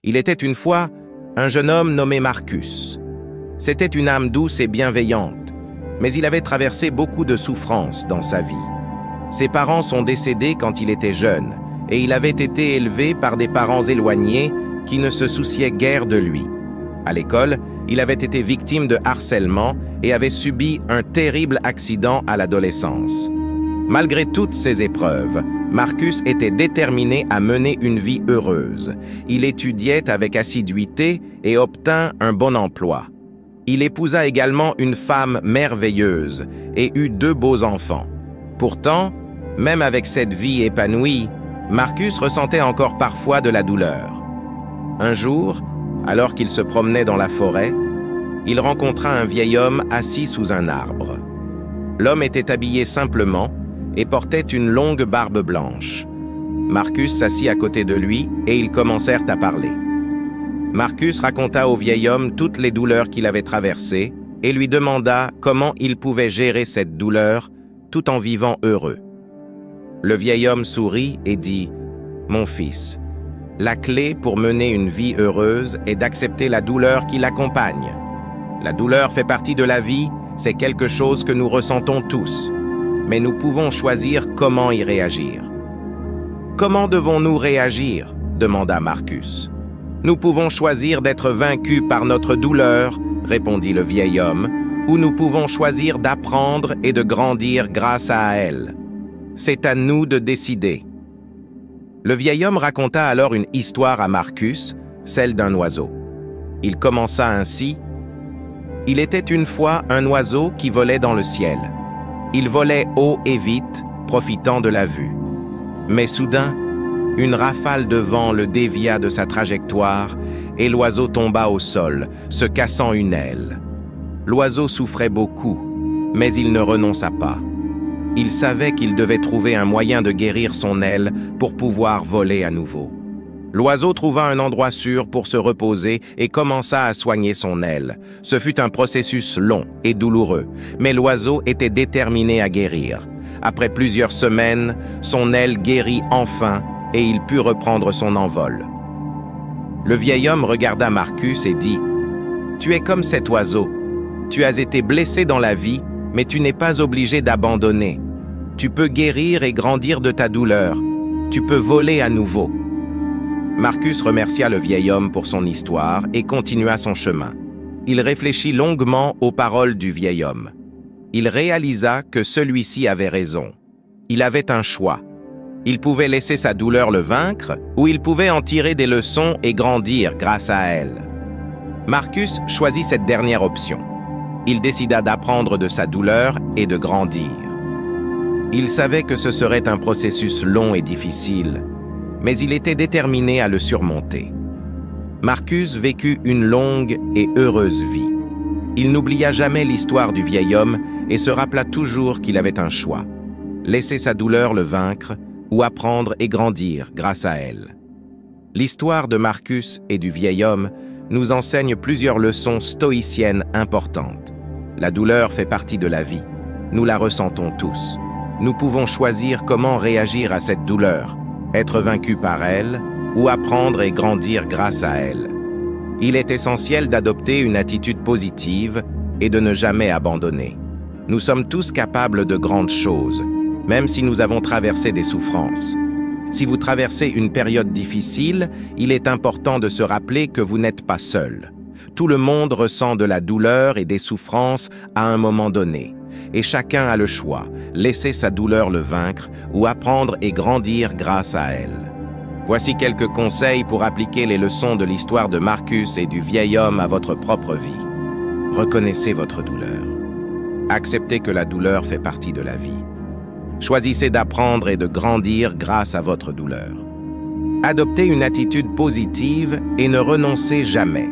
Il était une fois un jeune homme nommé Marcus. C'était une âme douce et bienveillante, mais il avait traversé beaucoup de souffrances dans sa vie. Ses parents sont décédés quand il était jeune, et il avait été élevé par des parents éloignés qui ne se souciaient guère de lui. À l'école, il avait été victime de harcèlement et avait subi un terrible accident à l'adolescence. Malgré toutes ces épreuves, Marcus était déterminé à mener une vie heureuse. Il étudiait avec assiduité et obtint un bon emploi. Il épousa également une femme merveilleuse et eut 2 beaux enfants. Pourtant, même avec cette vie épanouie, Marcus ressentait encore parfois de la douleur. Un jour, alors qu'il se promenait dans la forêt, il rencontra un vieil homme assis sous un arbre. L'homme était habillé simplement et portait une longue barbe blanche. Marcus s'assit à côté de lui et ils commencèrent à parler. Marcus raconta au vieil homme toutes les douleurs qu'il avait traversées et lui demanda comment il pouvait gérer cette douleur tout en vivant heureux. Le vieil homme sourit et dit « Mon fils, la clé pour mener une vie heureuse est d'accepter la douleur qui l'accompagne. La douleur fait partie de la vie, c'est quelque chose que nous ressentons tous, mais nous pouvons choisir comment y réagir. » « Comment devons-nous réagir ?» demanda Marcus. « Nous pouvons choisir d'être vaincus par notre douleur, » répondit le vieil homme, « ou nous pouvons choisir d'apprendre et de grandir grâce à elle. C'est à nous de décider. » Le vieil homme raconta alors une histoire à Marcus, celle d'un oiseau. Il commença ainsi. « Il était une fois un oiseau qui volait dans le ciel. Il volait haut et vite, profitant de la vue. Mais soudain, une rafale de vent le dévia de sa trajectoire et l'oiseau tomba au sol, se cassant une aile. L'oiseau souffrait beaucoup, mais il ne renonça pas. Il savait qu'il devait trouver un moyen de guérir son aile pour pouvoir voler à nouveau. L'oiseau trouva un endroit sûr pour se reposer et commença à soigner son aile. Ce fut un processus long et douloureux, mais l'oiseau était déterminé à guérir. Après plusieurs semaines, son aile guérit enfin et il put reprendre son envol. Le vieil homme regarda Marcus et dit « Tu es comme cet oiseau. Tu as été blessé dans la vie, mais tu n'es pas obligé d'abandonner. Tu peux guérir et grandir de ta douleur. Tu peux voler à nouveau. » Marcus remercia le vieil homme pour son histoire et continua son chemin. Il réfléchit longuement aux paroles du vieil homme. Il réalisa que celui-ci avait raison. Il avait un choix. Il pouvait laisser sa douleur le vaincre ou il pouvait en tirer des leçons et grandir grâce à elle. Marcus choisit cette dernière option. Il décida d'apprendre de sa douleur et de grandir. Il savait que ce serait un processus long et difficile, mais il était déterminé à le surmonter. Marcus vécut une longue et heureuse vie. Il n'oublia jamais l'histoire du vieil homme et se rappela toujours qu'il avait un choix. Laisser sa douleur le vaincre ou apprendre et grandir grâce à elle. L'histoire de Marcus et du vieil homme nous enseigne plusieurs leçons stoïciennes importantes. La douleur fait partie de la vie. Nous la ressentons tous. Nous pouvons choisir comment réagir à cette douleur, être vaincu par elle ou apprendre et grandir grâce à elle. Il est essentiel d'adopter une attitude positive et de ne jamais abandonner. Nous sommes tous capables de grandes choses, même si nous avons traversé des souffrances. Si vous traversez une période difficile, il est important de se rappeler que vous n'êtes pas seul. Tout le monde ressent de la douleur et des souffrances à un moment donné. Et chacun a le choix, laisser sa douleur le vaincre ou apprendre et grandir grâce à elle. Voici quelques conseils pour appliquer les leçons de l'histoire de Marcus et du vieil homme à votre propre vie. Reconnaissez votre douleur. Acceptez que la douleur fait partie de la vie. Choisissez d'apprendre et de grandir grâce à votre douleur. Adoptez une attitude positive et ne renoncez jamais.